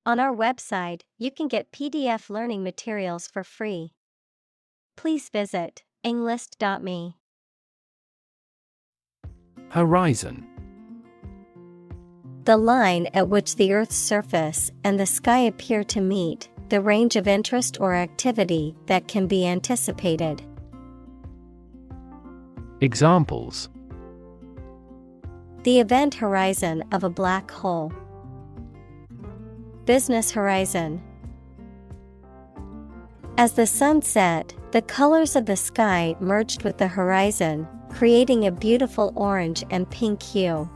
On our website, you can get PDF learning materials for free. Please visit englist.me. Horizon. The line at which the Earth's surface and the sky appear to meet, the range of interest or activity that can be anticipated. Examples: The event horizon of a black hole. Business horizon. As the sun set, the colors of the sky merged with the horizon, creating a beautiful orange and pink hue.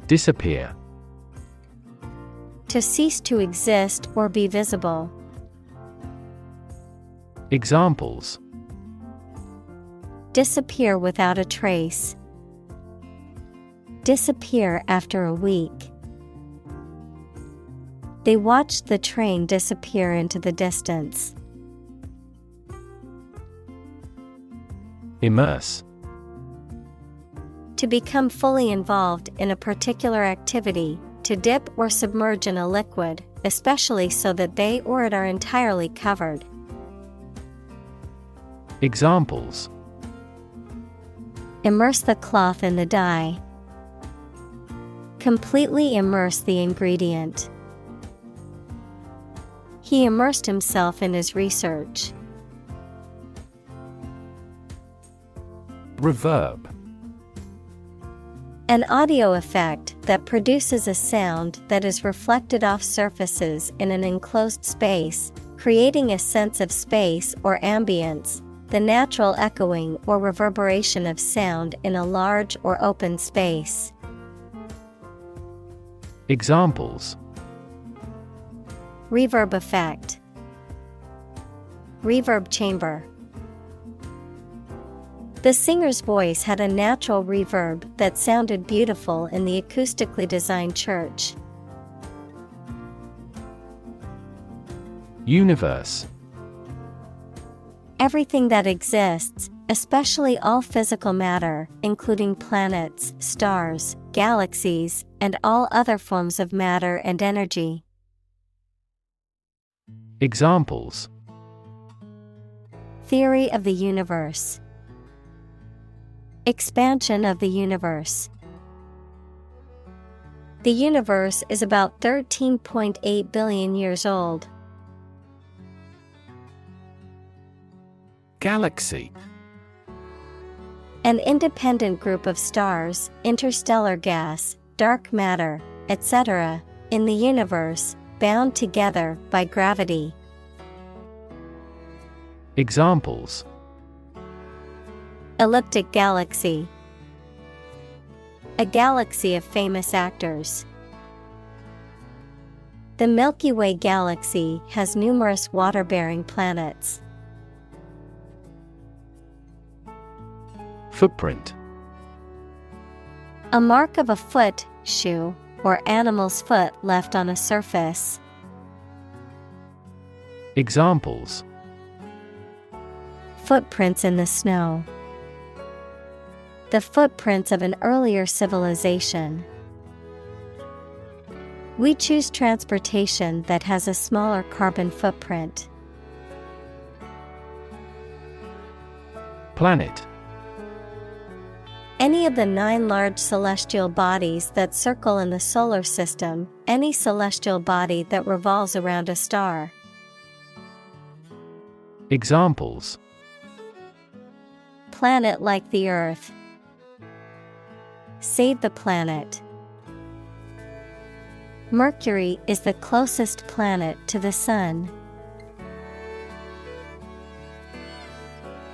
Disappear. To cease to exist or be visible. Examples: Disappear without a trace. Disappear after a week. They watched the train disappear into the distance. Immerse. To become fully involved in a particular activity, to dip or submerge in a liquid, especially so that they or it are entirely covered. Examples: Immerse the cloth in the dye. Completely immerse the ingredient. He immersed himself in his research. Reverb. An audio effect that produces a sound that is reflected off surfaces in an enclosed space, creating a sense of space or ambience, the natural echoing or reverberation of sound in a large or open space. Examples: Reverb effect. Reverb chamber. The singer's voice had a natural reverb that sounded beautiful in the acoustically designed church. Universe. Everything that exists, especially all physical matter, including planets, stars, galaxies, and all other forms of matter and energy. Examples: Theory of the universe. Expansion of the universe. The universe is about 13.8 billion years old. Galaxy. An independent group of stars, interstellar gas, dark matter, etc., in the universe, bound together by gravity. Examples: Elliptic galaxy. A galaxy of famous actors. The Milky Way galaxy has numerous water-bearing planets. Footprint. A mark of a foot, shoe, or animal's foot left on a surface. Examples: Footprints in the snow. The footprints of an earlier civilization. We choose transportation that has a smaller carbon footprint. Planet. Any of the 9 large celestial bodies that circle in the solar system, any celestial body that revolves around a star. Examples: Planet like the Earth. Save the planet. Mercury is the closest planet to the Sun.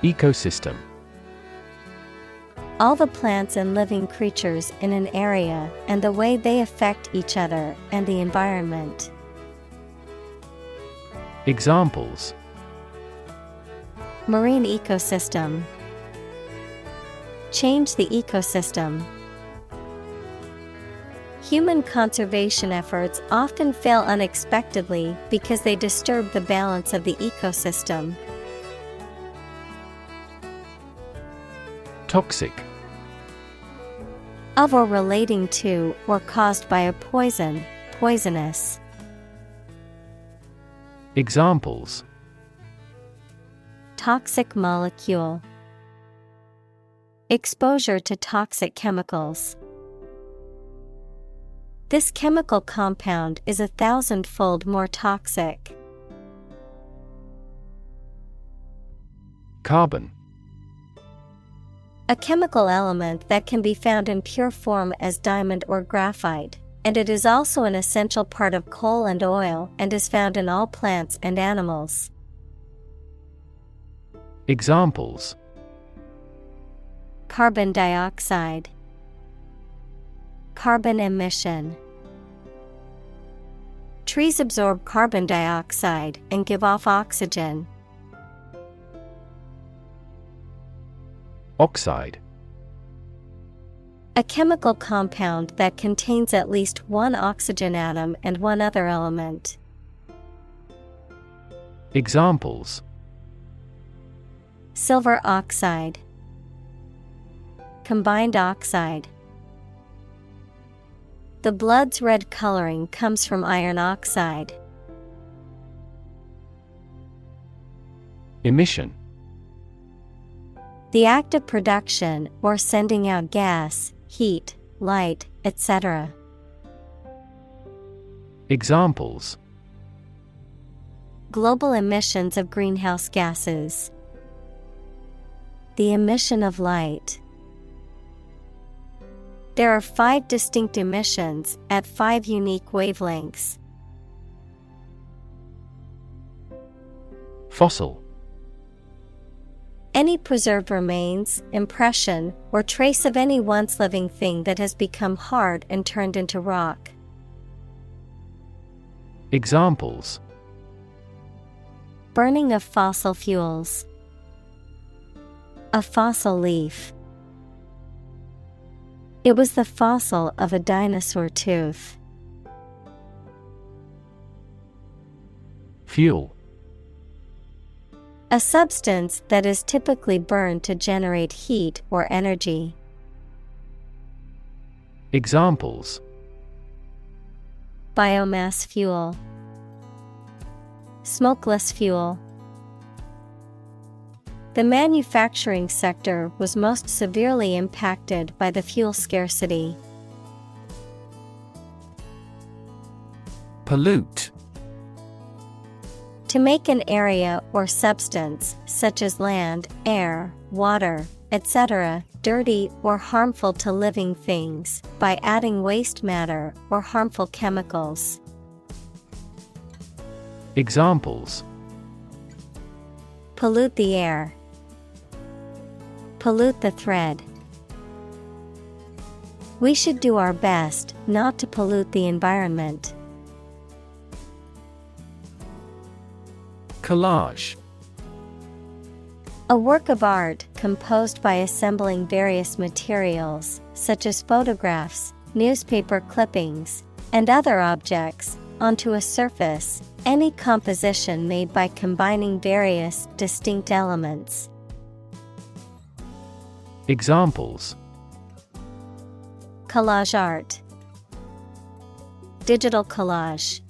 Ecosystem. All the plants and living creatures in an area and the way they affect each other and the environment. Examples: Marine ecosystem. Change the ecosystem. Human conservation efforts often fail unexpectedly because they disturb the balance of the ecosystem. Toxic. Of or relating to or caused by a poison, poisonous. Examples: Toxic molecule. Exposure to toxic chemicals. This chemical compound is 1,000-fold more toxic. Carbon. A chemical element that can be found in pure form as diamond or graphite, and it is also an essential part of coal and oil and is found in all plants and animals. Examples: Carbon dioxide. Carbon emission. Trees absorb carbon dioxide and give off oxygen. Oxide. A chemical compound that contains at least one oxygen atom and one other element. Examples: Silver oxide. Combined oxide. The blood's red coloring comes from iron oxide. Emission. The act of production or sending out gas, heat, light, etc. Examples: Global emissions of greenhouse gases. The emission of light. There are 5 distinct emissions at 5 unique wavelengths. Fossil. Any preserved remains, impression, or trace of any once living thing that has become hard and turned into rock. Examples: Burning of fossil fuels. A fossil leaf. It was the fossil of a dinosaur tooth. Fuel. A substance that is typically burned to generate heat or energy. Examples: Biomass fuel. Smokeless fuel. The manufacturing sector was most severely impacted by the fuel scarcity. Pollute. To make an area or substance, such as land, air, water, etc., dirty or harmful to living things, by adding waste matter or harmful chemicals. Examples: Pollute the air. Pollute the thread. We should do our best not to pollute the environment. Collage. A work of art composed by assembling various materials, such as photographs, newspaper clippings, and other objects, onto a surface, any composition made by combining various distinct elements. Examples: Collage art. Digital collage.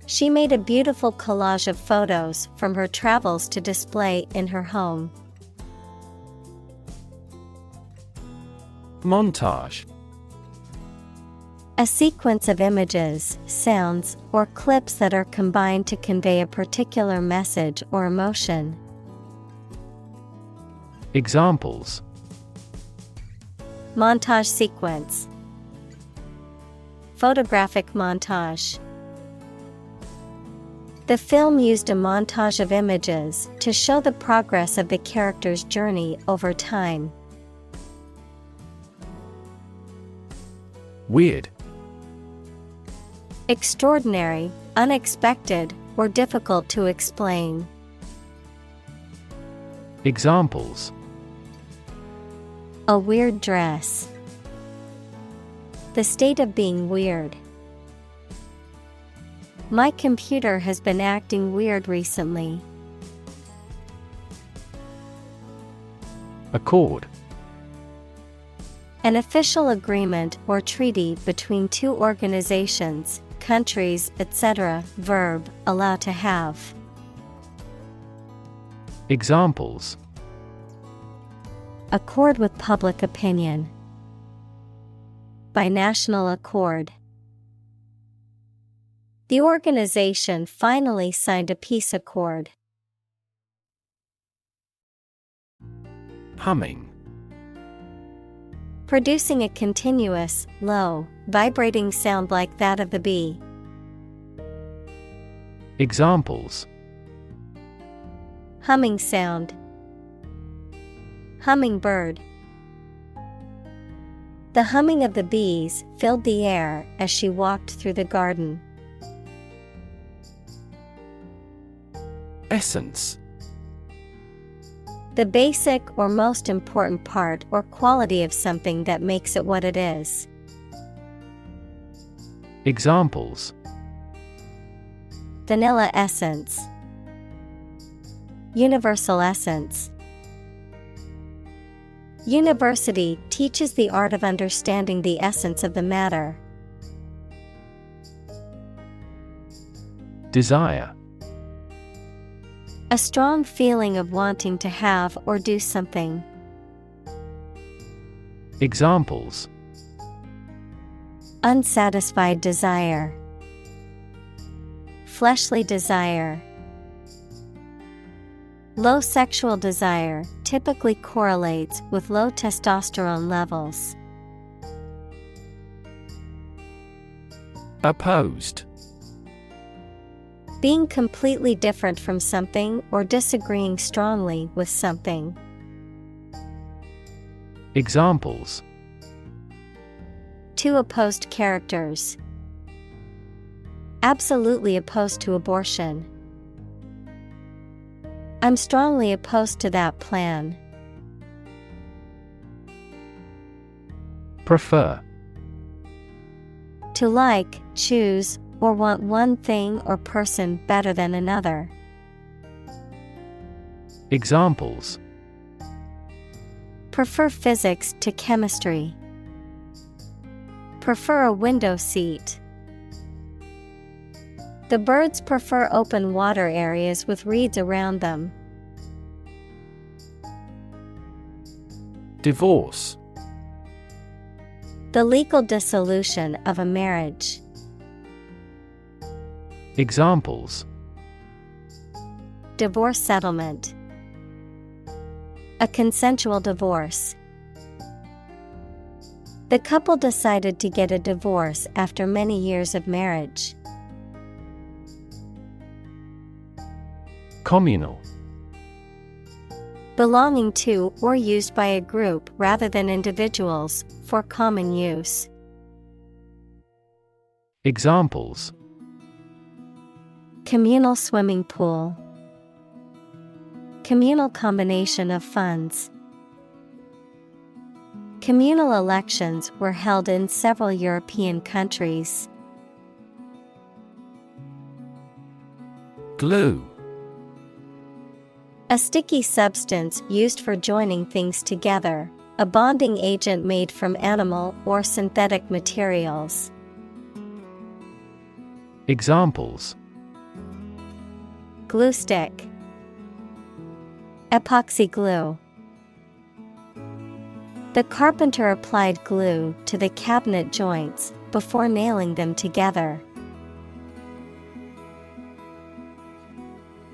She made a beautiful collage of photos from her travels to display in her home. Montage. A sequence of images, sounds, or clips that are combined to convey a particular message or emotion. Examples: Montage sequence. Photographic montage. The film used a montage of images to show the progress of the character's journey over time. Weird. Extraordinary, unexpected, or difficult to explain. Examples: A weird dress. The state of being weird. My computer has been acting weird recently. Accord. An official agreement or treaty between two organizations, countries, etc. Verb, allow to have. Examples: Accord with public opinion. By national accord. The organization finally signed a peace accord. Humming. Producing a continuous, low, vibrating sound like that of the bee. Examples: Humming sound. Hummingbird. The humming of the bees filled the air as she walked through the garden. Essence. The basic or most important part or quality of something that makes it what it is. Examples: Vanilla essence. Universal essence. University teaches the art of understanding the essence of the matter. Desire. A strong feeling of wanting to have or do something. Examples: Unsatisfied desire. Fleshly desire. Low sexual desire typically correlates with low testosterone levels. Opposed. Being completely different from something or disagreeing strongly with something. Examples: Two opposed characters. Absolutely opposed to abortion. I'm strongly opposed to that plan. Prefer. To like, choose, or want one thing or person better than another. Examples: Prefer physics to chemistry. Prefer a window seat. The birds prefer open water areas with reeds around them. Divorce. The legal dissolution of a marriage. Examples: Divorce settlement. A consensual divorce. The couple decided to get a divorce after many years of marriage. Communal. Belonging to or used by a group rather than individuals, for common use. Examples: Communal swimming pool. Communal combination of funds. Communal elections were held in several European countries. Glue. A sticky substance used for joining things together, a bonding agent made from animal or synthetic materials. Examples: Glue stick. Epoxy glue. The carpenter applied glue to the cabinet joints before nailing them together.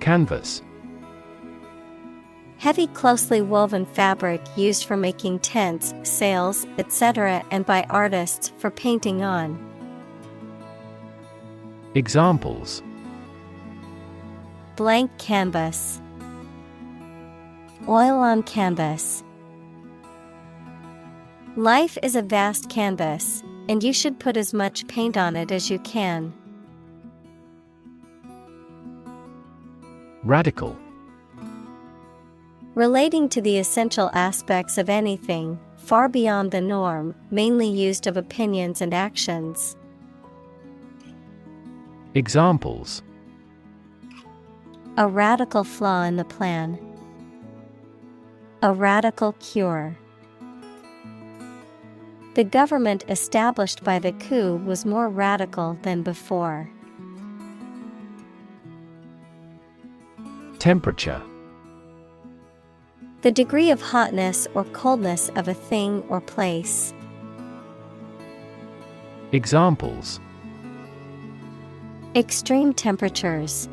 Canvas. Heavy closely woven fabric used for making tents, sails, etc. and by artists for painting on. Examples: Blank canvas. Oil on canvas. Life is a vast canvas, and you should put as much paint on it as you can. Radical. Relating to the essential aspects of anything, far beyond the norm, mainly used of opinions and actions. Examples: A radical flaw in the plan. A radical cure. The government established by the coup was more radical than before. Temperature. The degree of hotness or coldness of a thing or place. Examples: Extreme temperatures.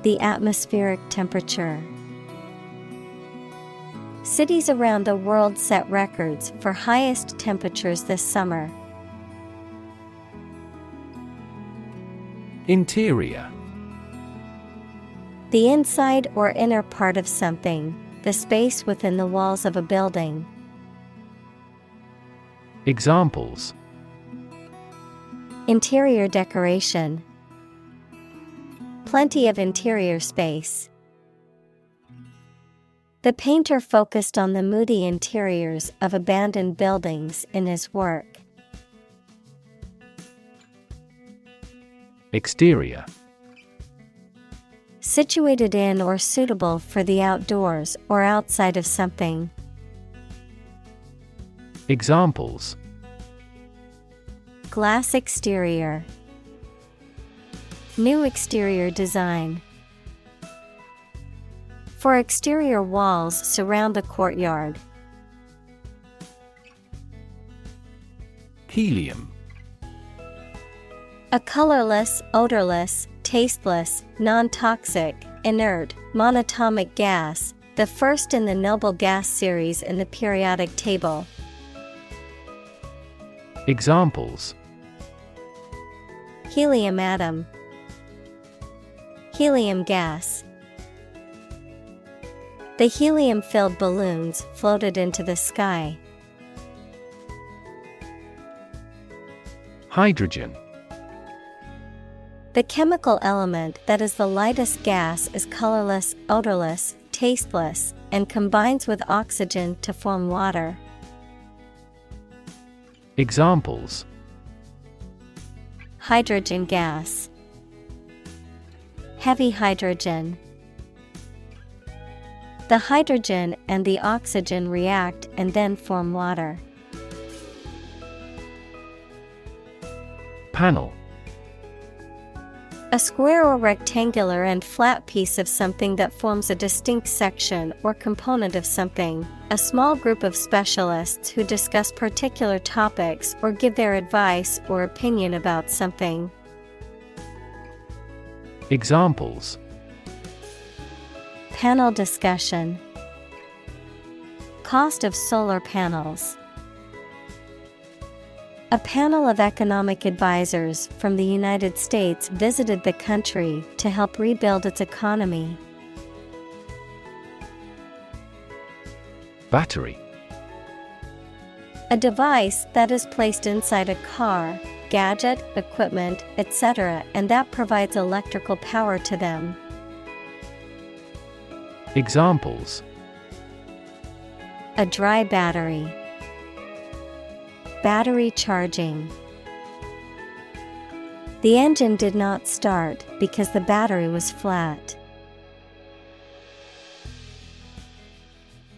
The atmospheric temperature. Cities around the world set records for highest temperatures this summer. Interior. The inside or inner part of something, the space within the walls of a building. Examples: Interior decoration. Plenty of interior space. The painter focused on the moody interiors of abandoned buildings in his work. Exterior. Situated in or suitable for the outdoors or outside of something. Examples: Glass exterior. New exterior design. For exterior walls surround the courtyard. Helium. A colorless, odorless, tasteless, non-toxic, inert, monatomic gas, the first in the noble gas series in the periodic table. Examples: Helium atom. Helium gas. The helium-filled balloons floated into the sky. Hydrogen. The chemical element that is the lightest gas is colorless, odorless, tasteless, and combines with oxygen to form water. Examples: Hydrogen gas. Heavy hydrogen. The hydrogen and the oxygen react and then form water. Panel. A square or rectangular and flat piece of something that forms a distinct section or component of something, a small group of specialists who discuss particular topics or give their advice or opinion about something. Examples: Panel discussion. Cost of solar panels. A panel of economic advisors from the United States visited the country to help rebuild its economy. Battery. A device that is placed inside a car, gadget, equipment, etc., and that provides electrical power to them. Examples: A dry battery. Battery charging. The engine did not start because the battery was flat.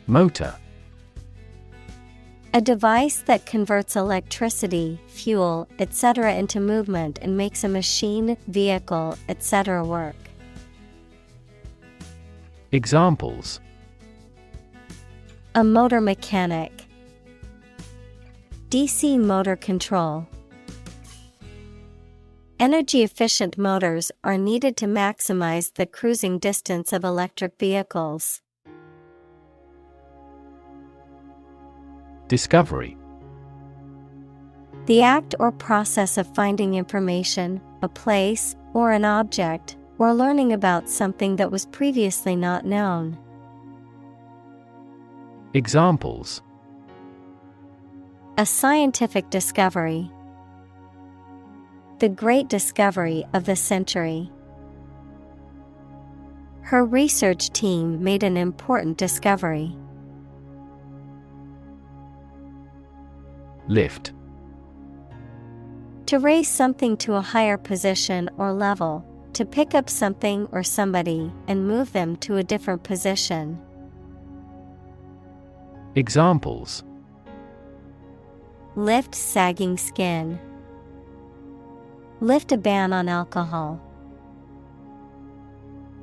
Motor. A device that converts electricity, fuel, etc. into movement and makes a machine, vehicle, etc. work. Examples: A motor mechanic. DC motor control. Energy-efficient motors are needed to maximize the cruising distance of electric vehicles. Discovery. The act or process of finding information, a place, or an object, or learning about something that was previously not known. Examples: A scientific discovery. The great discovery of the century. Her research team made an important discovery. Lift. To raise something to a higher position or level, to pick up something or somebody and move them to a different position. Examples: Lift sagging skin. Lift a ban on alcohol.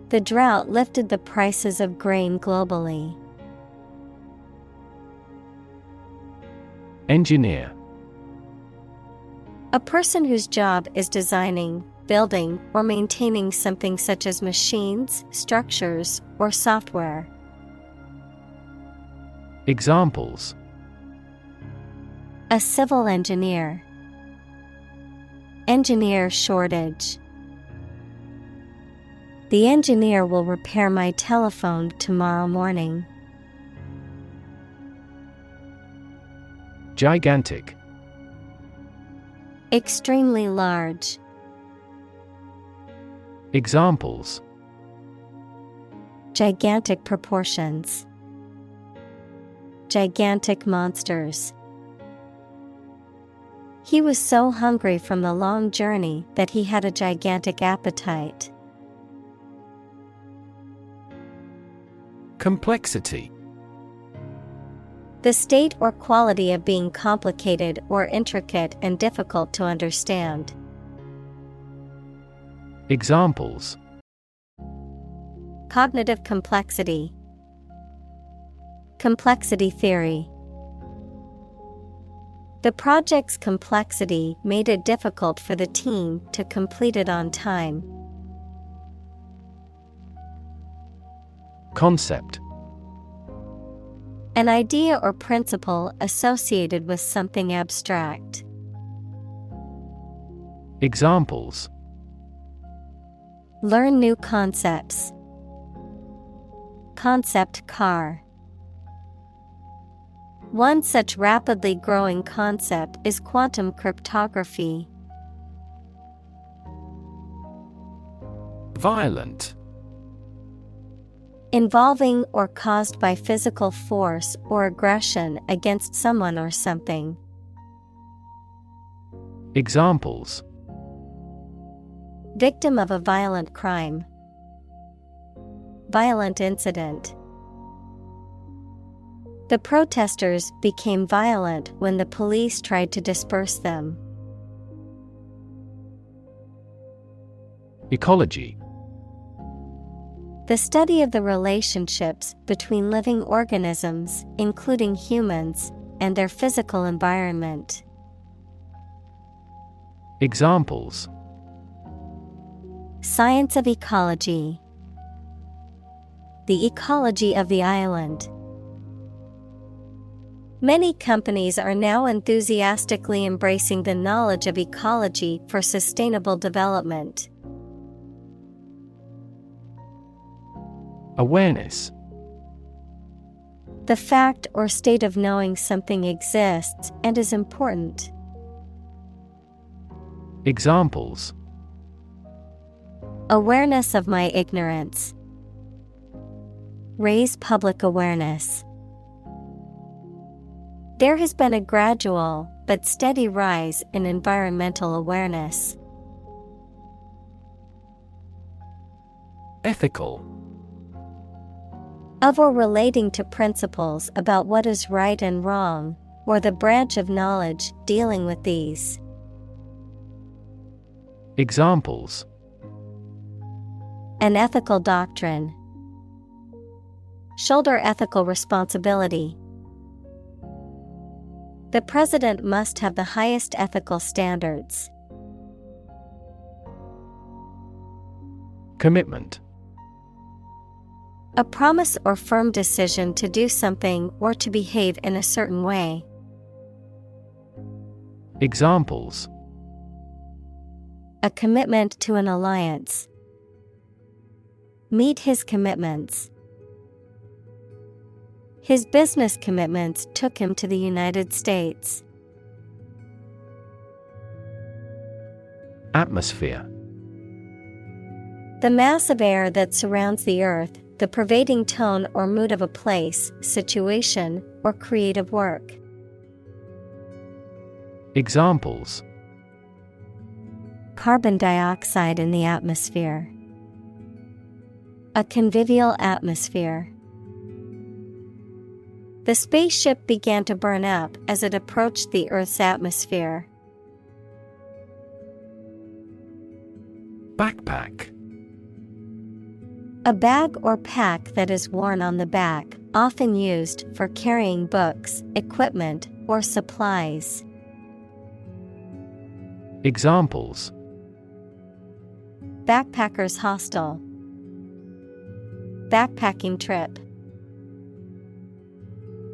The drought lifted the prices of grain globally. Engineer. A person whose job is designing, building, or maintaining something such as machines, structures, or software. Examples: A civil engineer. Engineer shortage. The engineer will repair my telephone tomorrow morning. Gigantic. Extremely large. Examples: Gigantic proportions. Gigantic monsters. He was so hungry from the long journey that he had a gigantic appetite. Complexity. The state or quality of being complicated or intricate and difficult to understand. Examples: Cognitive complexity. Complexity theory. The project's complexity made it difficult for the team to complete it on time. Concept. An idea or principle associated with something abstract. Examples: Learn new concepts. Concept car. One such rapidly growing concept is quantum cryptography. Violent. Involving or caused by physical force or aggression against someone or something. Examples: Victim of a violent crime. Violent incident. The protesters became violent when the police tried to disperse them. Ecology. The study of the relationships between living organisms, including humans, and their physical environment. Examples: Science of ecology. The ecology of the island. Many companies are now enthusiastically embracing the knowledge of ecology for sustainable development. Awareness. The fact or state of knowing something exists and is important. Examples: Awareness of my ignorance. Raise public awareness. There has been a gradual but steady rise in environmental awareness. Ethical. Of or relating to principles about what is right and wrong, or the branch of knowledge dealing with these. Examples: An ethical doctrine. Shoulder ethical responsibility. The president must have the highest ethical standards. Commitment. A promise or firm decision to do something or to behave in a certain way. Examples: A commitment to an alliance. Meet his commitments. His business commitments took him to the United States. Atmosphere. The mass of air that surrounds the earth, the pervading tone or mood of a place, situation, or creative work. Examples: Carbon dioxide in the atmosphere. A convivial atmosphere. The spaceship began to burn up as it approached the Earth's atmosphere. Backpack. A bag or pack that is worn on the back, often used for carrying books, equipment, or supplies. Examples: Backpacker's hostel. Backpacking trip.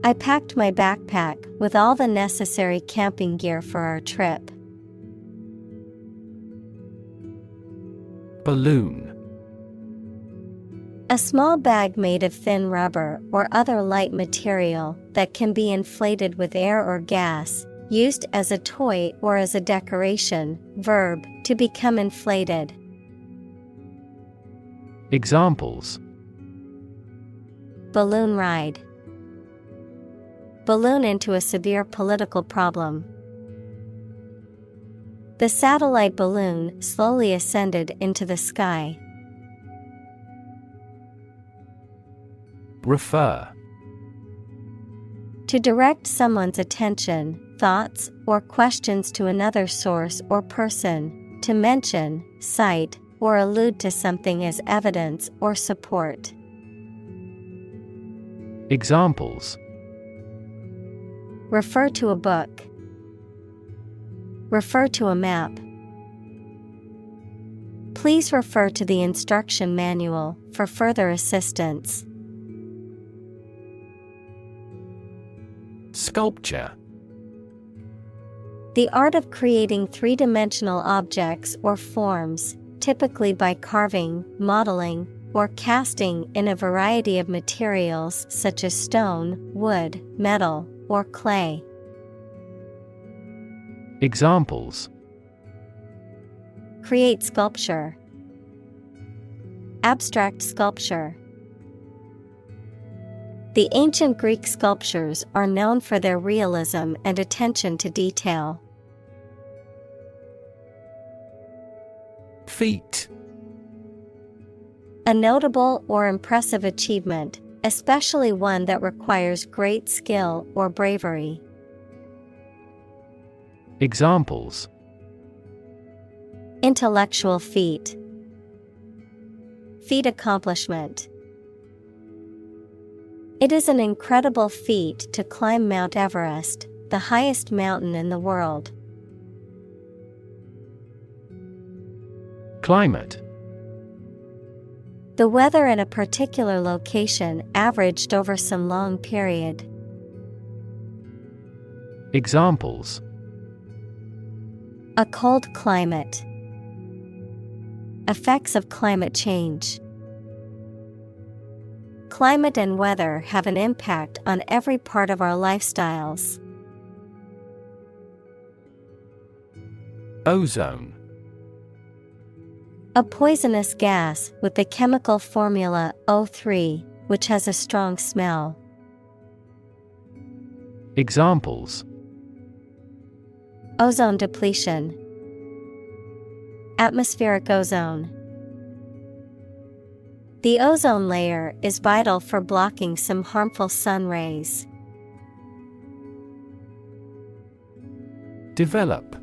I packed my backpack with all the necessary camping gear for our trip. Balloon. A small bag made of thin rubber or other light material that can be inflated with air or gas, used as a toy or as a decoration. Verb, to become inflated. Examples: Balloon ride. Balloon into a severe political problem. The satellite balloon slowly ascended into the sky. Refer. To direct someone's attention, thoughts, or questions to another source or person, to mention, cite, or allude to something as evidence or support. Examples: Refer to a book. Refer to a map. Please refer to the instruction manual for further assistance. Sculpture. The art of creating three-dimensional objects or forms, typically by carving, modeling, or casting in a variety of materials such as stone, wood, metal, or clay. Examples: Create sculpture. Abstract sculpture. The ancient Greek sculptures are known for their realism and attention to detail. Feat. A notable or impressive achievement, especially one that requires great skill or bravery. Examples: Intellectual feat. Feat accomplishment. It is an incredible feat to climb Mount Everest, the highest mountain in the world. Climate. The weather in a particular location averaged over some long period. Examples: A cold climate. Effects of climate change. Climate and weather have an impact on every part of our lifestyles. Ozone. A poisonous gas with the chemical formula O3, which has a strong smell. Examples: Ozone depletion. Atmospheric ozone. The ozone layer is vital for blocking some harmful sun rays. Develop.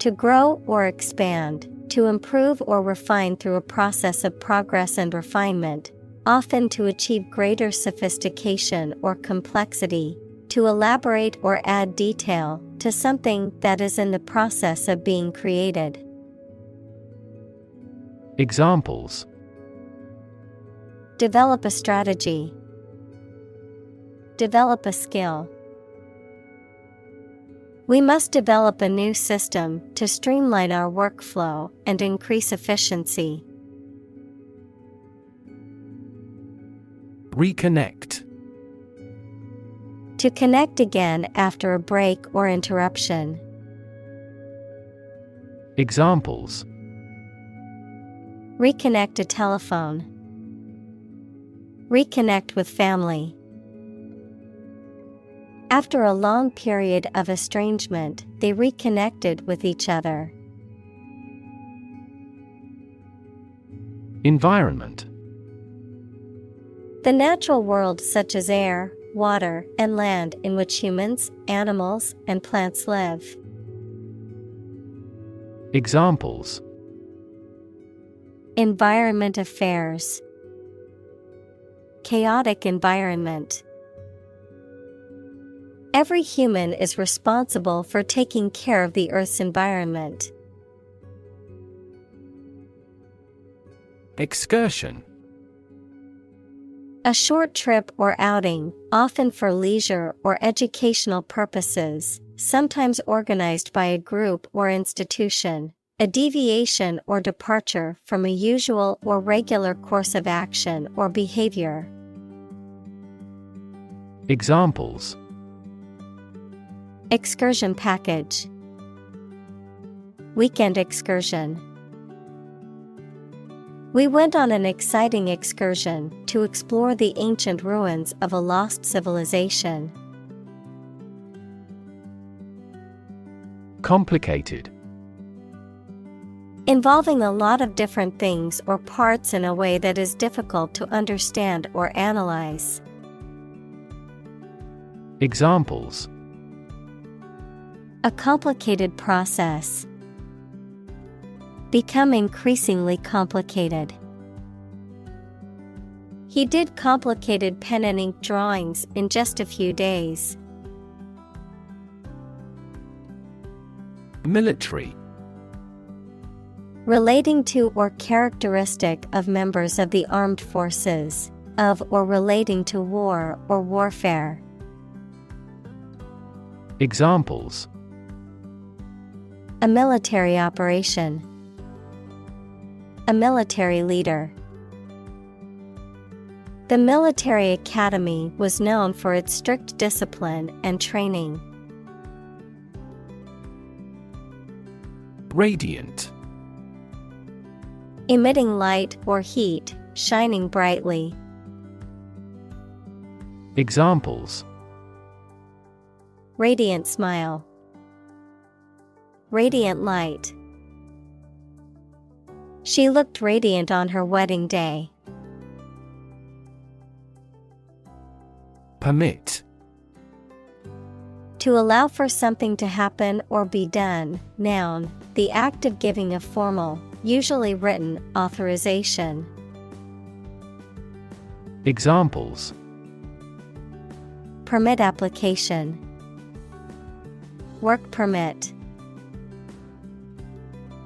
To grow or expand, to improve or refine through a process of progress and refinement, often to achieve greater sophistication or complexity, to elaborate or add detail to something that is in the process of being created. Examples: Develop a strategy. Develop a skill. We must develop a new system to streamline our workflow and increase efficiency. Reconnect. To connect again after a break or interruption. Examples: Reconnect a telephone. Reconnect with family. After a long period of estrangement, they reconnected with each other. Environment. The natural world such as air, water, and land in which humans, animals, and plants live. Examples: Environment affairs. Chaotic environment. Every human is responsible for taking care of the Earth's environment. Excursion. A short trip or outing, often for leisure or educational purposes, sometimes organized by a group or institution. A deviation or departure from a usual or regular course of action or behavior. Examples: Excursion package. Weekend excursion. We went on an exciting excursion to explore the ancient ruins of a lost civilization. Complicated. Involving a lot of different things or parts in a way that is difficult to understand or analyze. Examples: A complicated process. Become increasingly complicated. He did complicated pen and ink drawings in just a few days. Military. Relating to or characteristic of members of the armed forces, of or relating to war or warfare. Examples: A military operation. A military leader. The military academy was known for its strict discipline and training. Radiant. Emitting light or heat, shining brightly. Examples: Radiant smile. Radiant light. She looked radiant on her wedding day. Permit. To allow for something to happen or be done. Noun, the act of giving a formal, usually written, authorization. Examples: Permit application. Work permit.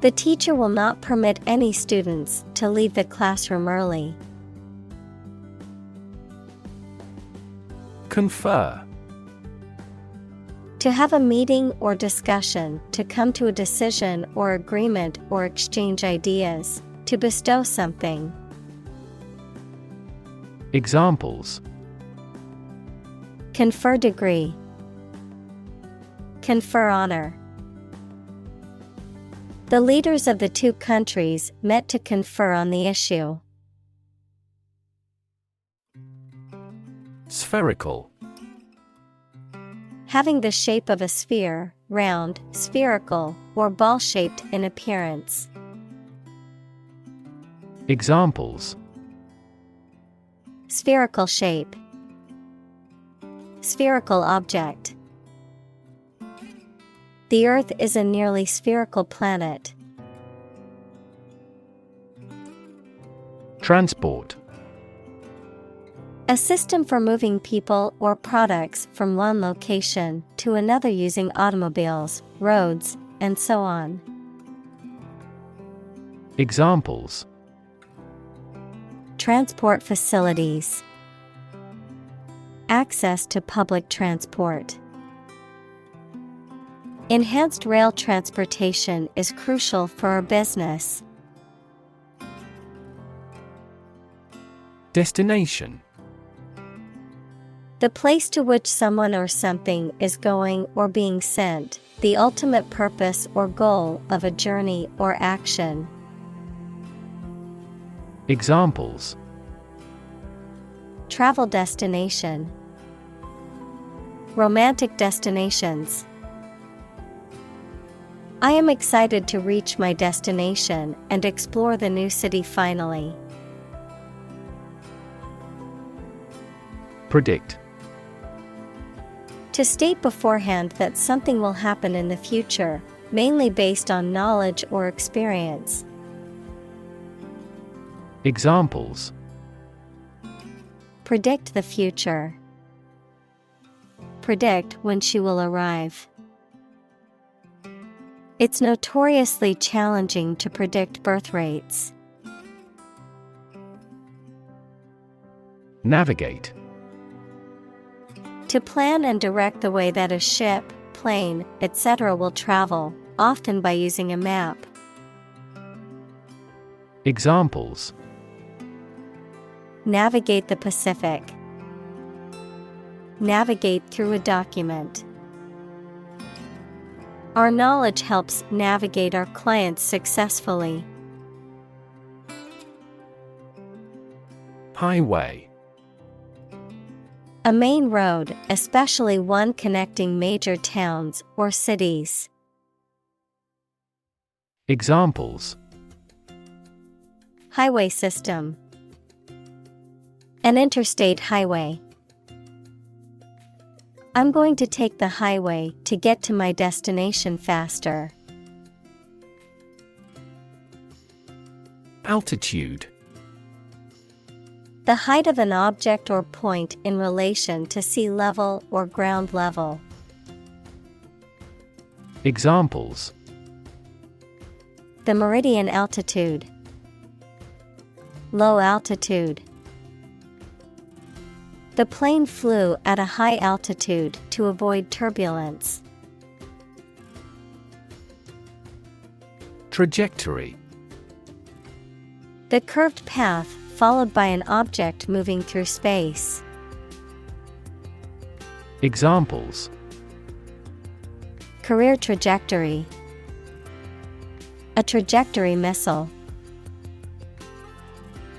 The teacher will not permit any students to leave the classroom early. Confer. To have a meeting or discussion, to come to a decision or agreement or exchange ideas, to bestow something. Examples: Confer degree. Confer honor. The leaders of the two countries met to confer on the issue. Spherical. Having the shape of a sphere, round, spherical, or ball-shaped in appearance. Examples: Spherical shape. Spherical object. The Earth is a nearly spherical planet. Transport. A system for moving people or products from one location to another using automobiles, roads, and so on. Examples: Transport facilities. Access to public transport. Enhanced rail transportation is crucial for our business. Destination. The place to which someone or something is going or being sent, the ultimate purpose or goal of a journey or action. Examples: Travel destination. Romantic destinations. I am excited to reach my destination and explore the new city finally. Predict. To state beforehand that something will happen in the future, mainly based on knowledge or experience. Examples: Predict the future. Predict when she will arrive. It's notoriously challenging to predict birth rates. Navigate. To plan and direct the way that a ship, plane, etc. will travel, often by using a map. Examples: Navigate the Pacific. Navigate through a document. Our knowledge helps navigate our clients successfully. Highway. A main road, especially one connecting major towns or cities. Examples: Highway system. An interstate highway. I'm going to take the highway to get to my destination faster. Altitude. The height of an object or point in relation to sea level or ground level. Examples: The meridian altitude. Low altitude. The plane flew at a high altitude to avoid turbulence. Trajectory. The curved path followed by an object moving through space. Examples: Career trajectory. A trajectory missile.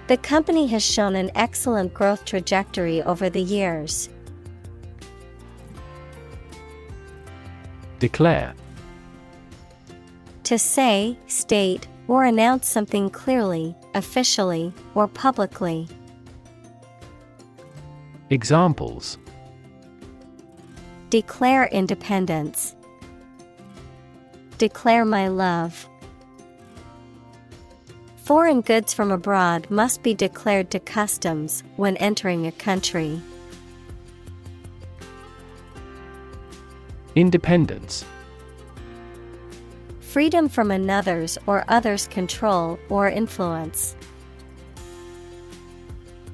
The company has shown an excellent growth trajectory over the years. Declare. To say, state, or announce something clearly, officially, or publicly. Examples: Declare independence. Declare my love. Foreign goods from abroad must be declared to customs when entering a country. Independence. Freedom from another's or others' control or influence.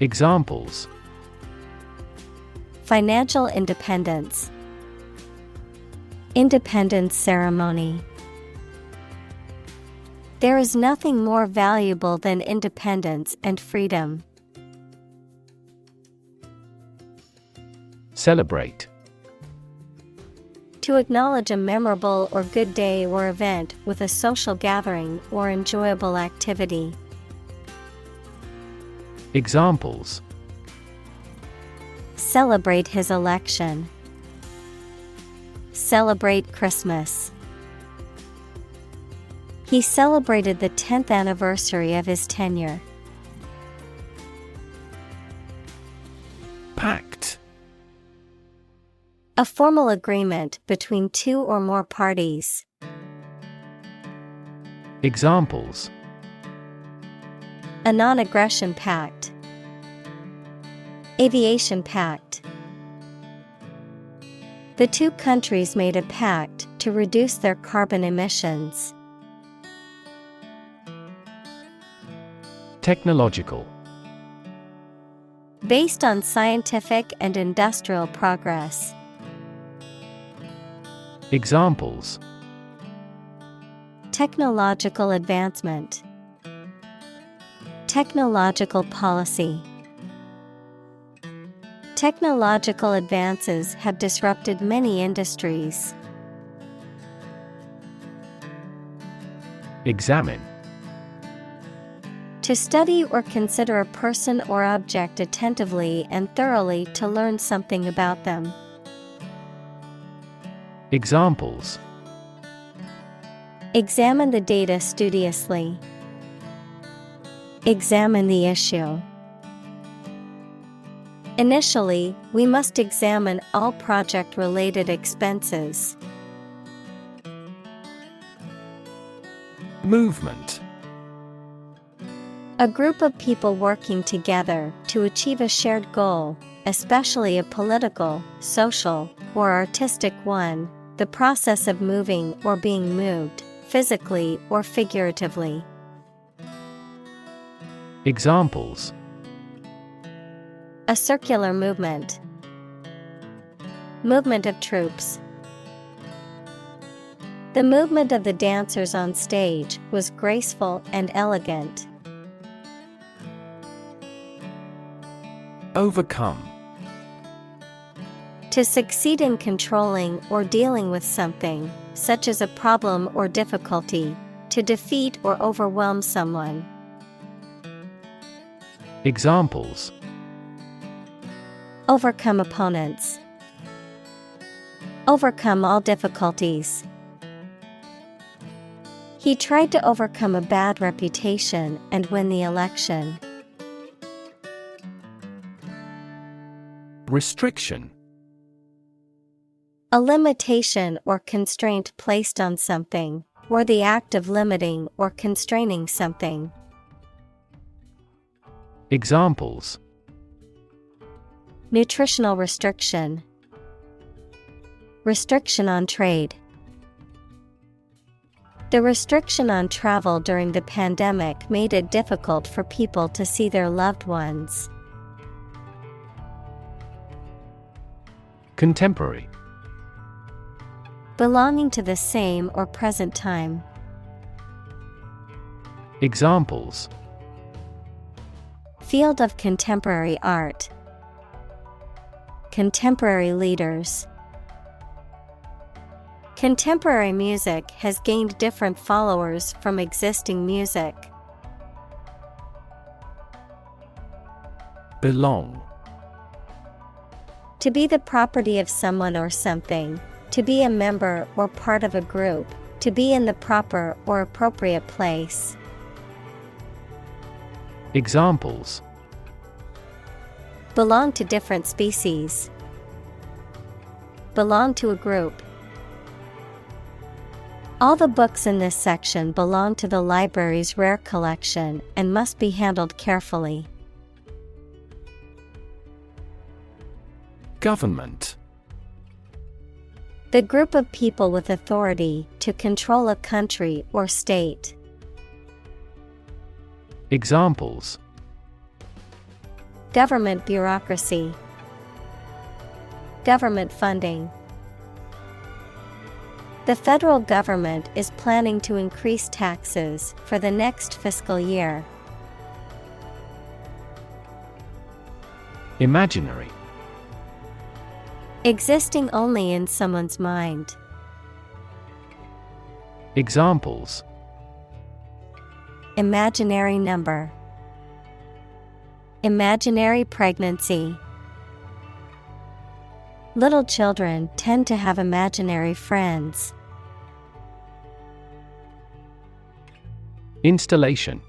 Examples: Financial independence. Independence ceremony. There is nothing more valuable than independence and freedom. Celebrate. To acknowledge a memorable or good day or event with a social gathering or enjoyable activity. Examples: Celebrate his election. Celebrate Christmas. He celebrated the 10th anniversary of his tenure. Pact. A formal agreement between two or more parties. Examples: A non-aggression pact. Aviation pact. The two countries made a pact to reduce their carbon emissions. Technological. Based on scientific and industrial progress. Examples: Technological advancement. Technological policy. Technological advances have disrupted many industries. Examine. To study or consider a person or object attentively and thoroughly to learn something about them. Examples: Examine the data studiously. Examine the issue. Initially, we must examine all project-related expenses. Movement. A group of people working together to achieve a shared goal, especially a political, social, or artistic one, the process of moving or being moved, physically or figuratively. Examples: A circular movement. Movement of troops. The movement of the dancers on stage was graceful and elegant. Overcome. To succeed in controlling or dealing with something, such as a problem or difficulty, to defeat or overwhelm someone. Examples: Overcome opponents. Overcome all difficulties. He tried to overcome a bad reputation and win the election. Restriction. A limitation or constraint placed on something, or the act of limiting or constraining something. Examples: Nutritional restriction. Restriction on trade. The restriction on travel during the pandemic made it difficult for people to see their loved ones. Contemporary. Belonging to the same or present time. Examples: Field of contemporary art. Contemporary leaders. Contemporary music has gained different followers from existing music. Belong. To be the property of someone or something, to be a member or part of a group, to be in the proper or appropriate place. Examples: Belong to different species. Belong to a group. All the books in this section belong to the library's rare collection and must be handled carefully. Government. The group of people with authority to control a country or state. Examples: Government bureaucracy. Government funding. The federal government is planning to increase taxes for the next fiscal year. Imaginary. Existing only in someone's mind. Examples: Imaginary number. Imaginary pregnancy. Little children tend to have imaginary friends. Installation.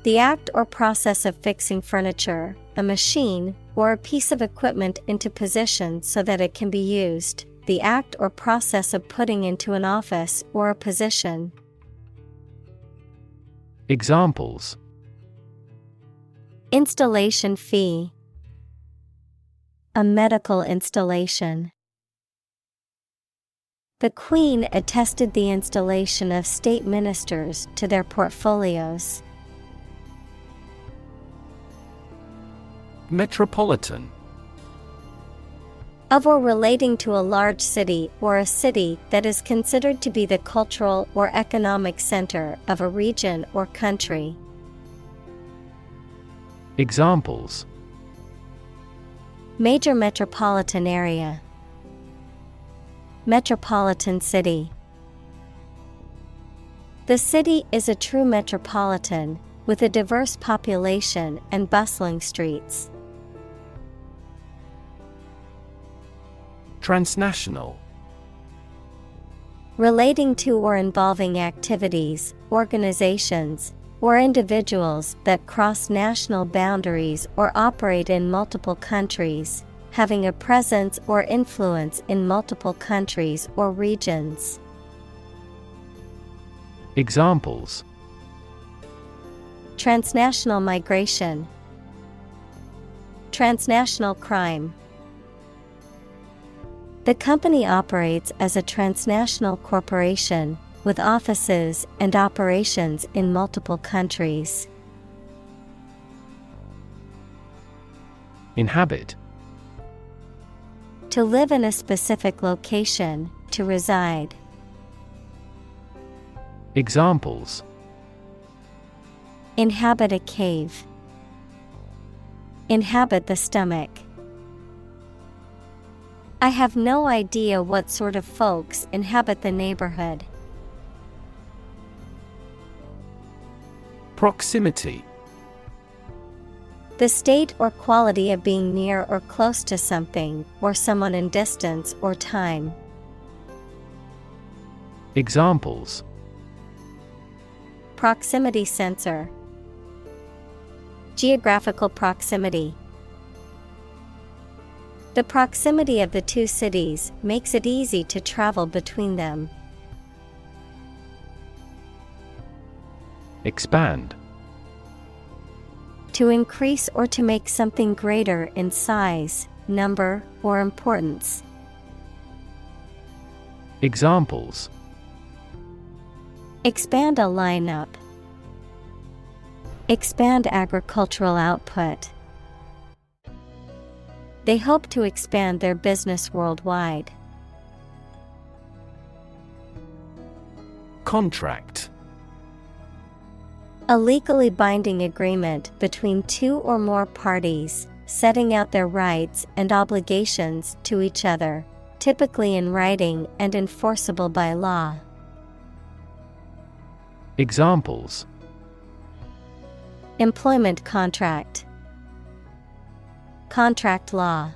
The act or process of fixing furniture, a machine, or a piece of equipment into position so that it can be used. The act or process of putting into an office or a position. Examples: Installation fee. A medical installation. The Queen attested the installation of state ministers to their portfolios. Metropolitan. Of or relating to a large city or a city that is considered to be the cultural or economic center of a region or country. Examples: Major metropolitan area. Metropolitan city. The city is a true metropolitan, with a diverse population and bustling streets. Transnational. Relating to or involving activities, organizations, or individuals that cross national boundaries or operate in multiple countries, having a presence or influence in multiple countries or regions. Examples: Transnational migration, transnational crime. The company operates as a transnational corporation with offices and operations in multiple countries. Inhabit. To live in a specific location, to reside. Examples: Inhabit a cave. Inhabit the stomach. I have no idea what sort of folks inhabit the neighborhood. Proximity. The state or quality of being near or close to something, or someone in distance or time. Examples: Proximity sensor. Geographical proximity. The proximity of the two cities makes it easy to travel between them. Expand. To increase or to make something greater in size, number, or importance. Examples: Expand a lineup. Expand agricultural output. They hope to expand their business worldwide. Contract. A legally binding agreement between two or more parties, setting out their rights and obligations to each other, typically in writing and enforceable by law. Examples: Employment contract. Contract law.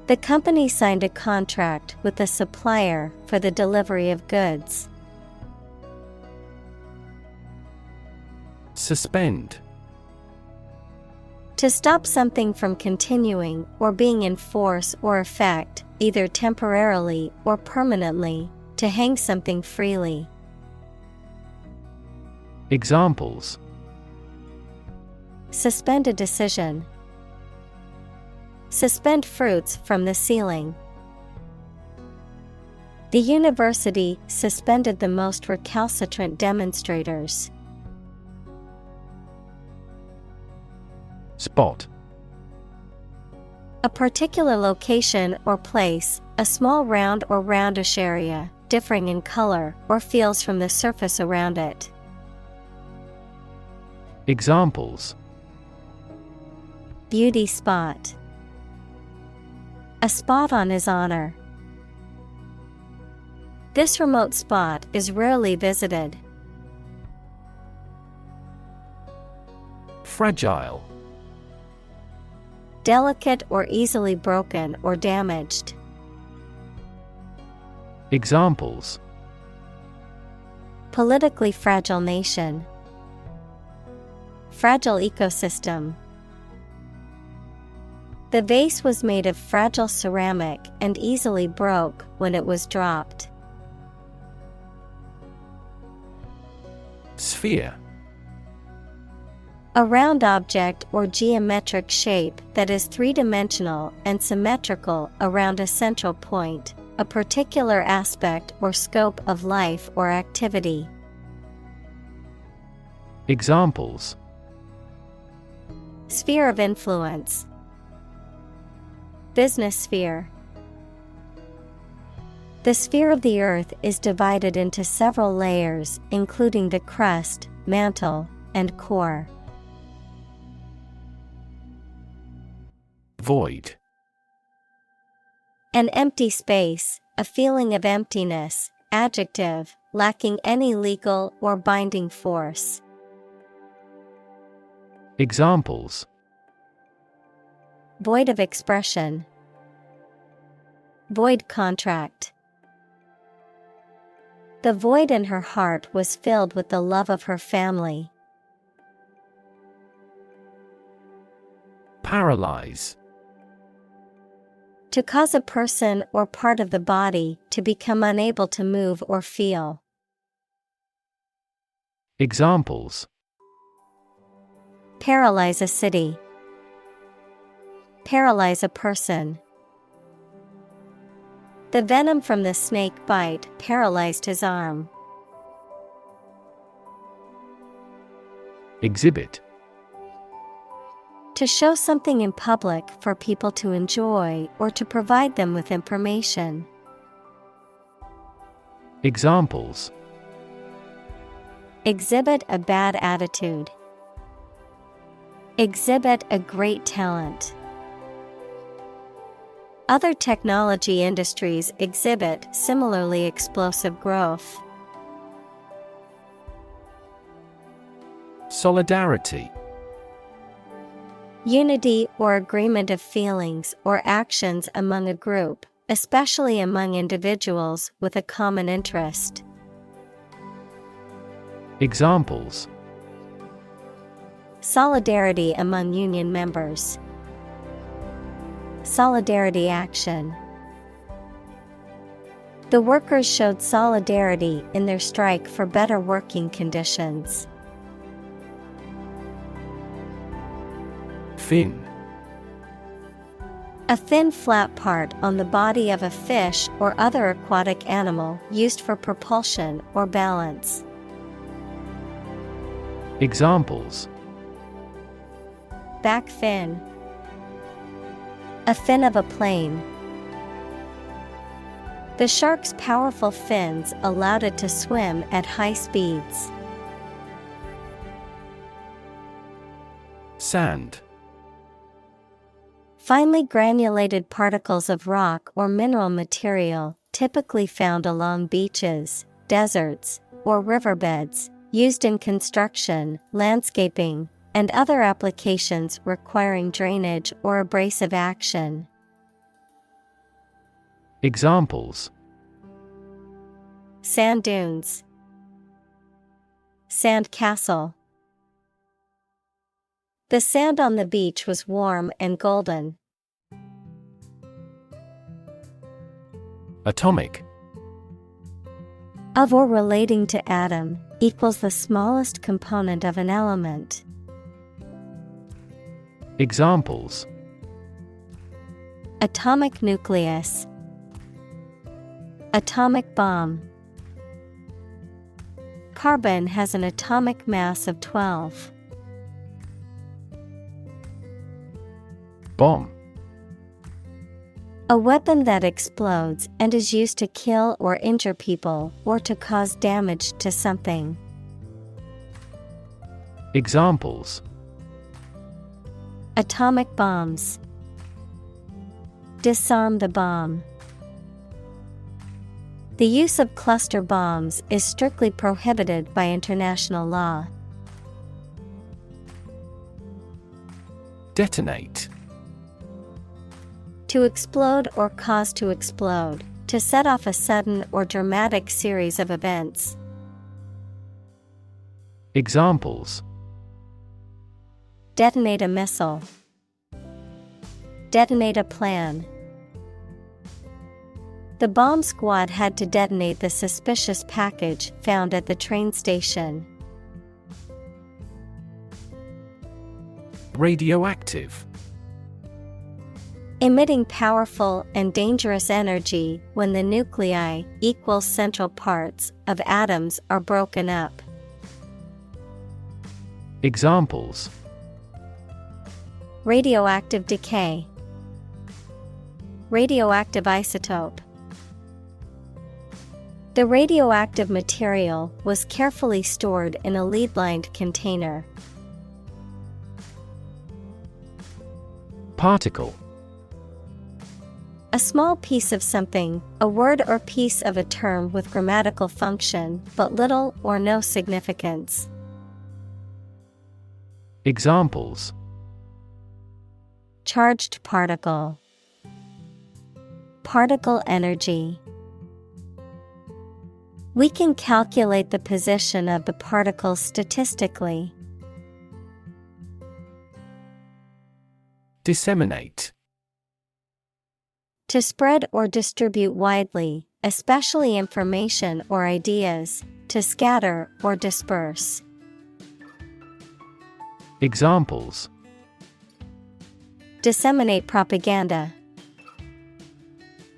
The company signed a contract with a supplier for the delivery of goods. Suspend. To stop something from continuing or being in force or effect, either temporarily or permanently, to hang something freely. Examples: Suspend a decision. Suspend fruits from the ceiling. The university suspended the most recalcitrant demonstrators. Spot. A particular location or place, a small round or roundish area, differing in color or feels from the surface around it. Examples: Beauty spot. A spot on his honor. This remote spot is rarely visited. Fragile. Delicate or easily broken or damaged. Examples: Politically fragile nation. Fragile ecosystem. The vase was made of fragile ceramic and easily broke when it was dropped. Sphere. A round object or geometric shape that is three-dimensional and symmetrical around a central point, a particular aspect or scope of life or activity. Examples: Sphere of influence. Business sphere. The sphere of the Earth is divided into several layers, including the crust, mantle, and core. Void. An empty space, a feeling of emptiness, adjective, lacking any legal or binding force. Examples: Void of expression. Void contract. The void in her heart was filled with the love of her family. Paralyze. To cause a person or part of the body to become unable to move or feel. Examples: Paralyze a city. Paralyze a person. The venom from the snake bite paralyzed his arm. Exhibit. To show something in public for people to enjoy or to provide them with information. Examples: Exhibit a bad attitude. Exhibit a great talent. Other technology industries exhibit similarly explosive growth. Solidarity. Unity or agreement of feelings or actions among a group, especially among individuals with a common interest. Examples: Solidarity among union members. Solidarity action. The workers showed solidarity in their strike for better working conditions. Fin. A thin flat part on the body of a fish or other aquatic animal used for propulsion or balance. Examples: Back fin. A fin of a plane. The shark's powerful fins allowed it to swim at high speeds. Sand. Finely granulated particles of rock or mineral material, typically found along beaches, deserts, or riverbeds, used in construction, landscaping, and other applications requiring drainage or abrasive action. Examples: Sand dunes. Sand castle. The sand on the beach was warm and golden. Atomic. Of or relating to atom, equals the smallest component of an element. Examples: Atomic nucleus. Atomic bomb. Carbon has an atomic mass of 12. Bomb. A weapon that explodes and is used to kill or injure people or to cause damage to something. Examples: Atomic bombs. Disarm the bomb. The use of cluster bombs is strictly prohibited by international law. Detonate. To explode or cause to explode, to set off a sudden or dramatic series of events. Examples: Detonate a missile. Detonate a plan. The bomb squad had to detonate the suspicious package found at the train station. Radioactive. Emitting powerful and dangerous energy when the nuclei, equal central parts, of atoms are broken up. Examples: Radioactive decay. Radioactive isotope. The radioactive material was carefully stored in a lead-lined container. Particle. A small piece of something, a word or piece of a term with grammatical function, but little or no significance. Examples: Charged particle. Particle energy. We can calculate the position of the particles statistically. Disseminate. To spread or distribute widely, especially information or ideas, to scatter or disperse. Examples: disseminate propaganda,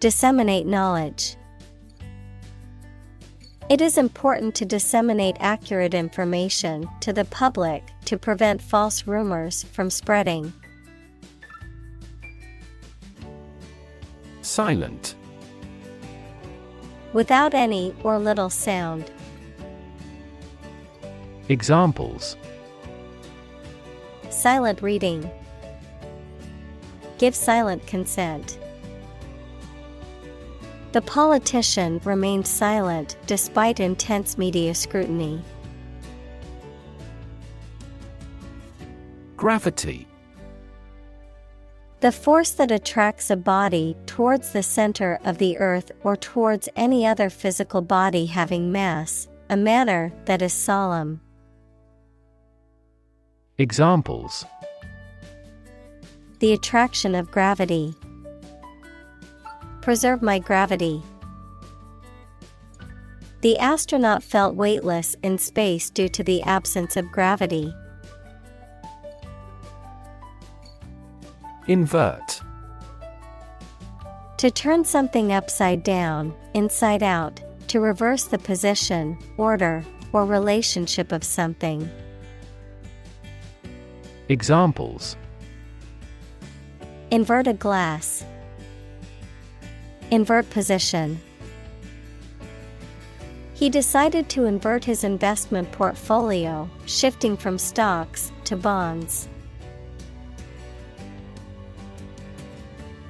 disseminate knowledge. It is important to disseminate accurate information to the public to prevent false rumors from spreading. Silent. Without any or little sound. Examples: silent reading, give silent consent. The politician remained silent despite intense media scrutiny. Gravity. The force that attracts a body towards the center of the earth or towards any other physical body having mass, a manner that is solemn. Examples: the attraction of gravity. Preserve my gravity. The astronaut felt weightless in space due to the absence of gravity. Invert. To turn something upside down, inside out, to reverse the position, order, or relationship of something. Examples: invert a glass. Invert position. He decided to invert his investment portfolio, shifting from stocks to bonds.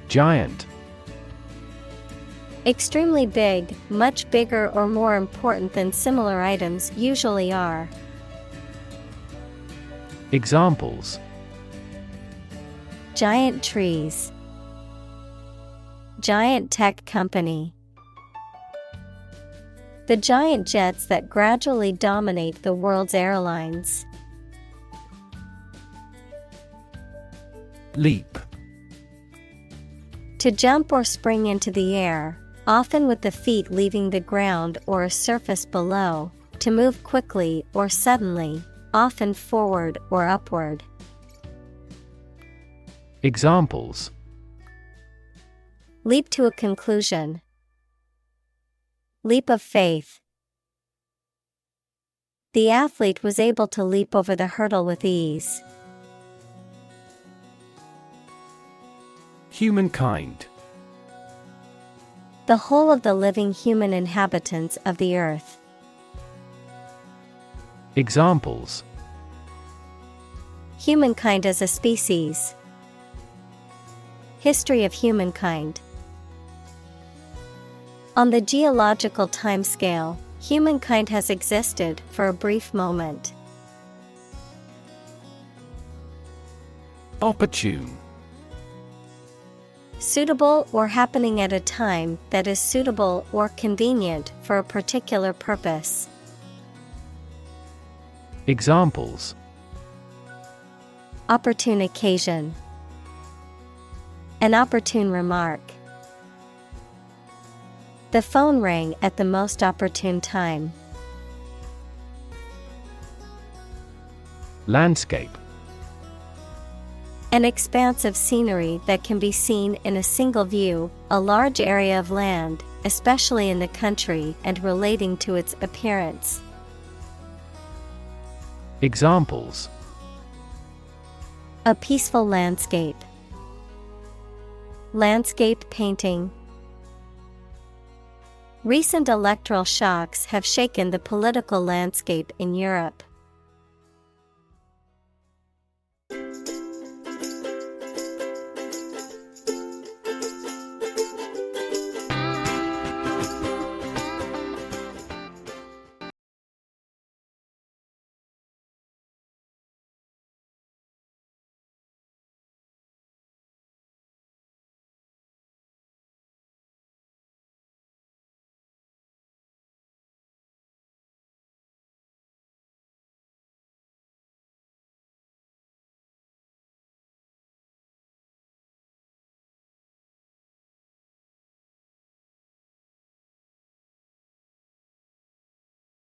Giant. Extremely big, much bigger or more important than similar items usually are. Examples: giant trees. Giant tech company. The giant jets that gradually dominate the world's airlines. Leap. To jump or spring into the air, often with the feet leaving the ground or a surface below, to move quickly or suddenly, often forward or upward. Examples: leap to a conclusion. Leap of faith. The athlete was able to leap over the hurdle with ease. Humankind. The whole of the living human inhabitants of the earth. Examples: humankind as a species. History of humankind. On the geological timescale, humankind has existed for a brief moment. Opportune. Suitable or happening at a time that is suitable or convenient for a particular purpose. Examples: opportune occasion. An opportune remark. The phone rang at the most opportune time. Landscape. An expanse of scenery that can be seen in a single view, a large area of land, especially in the country and relating to its appearance. Examples: a peaceful landscape. Landscape painting. Recent electoral shocks have shaken the political landscape in Europe.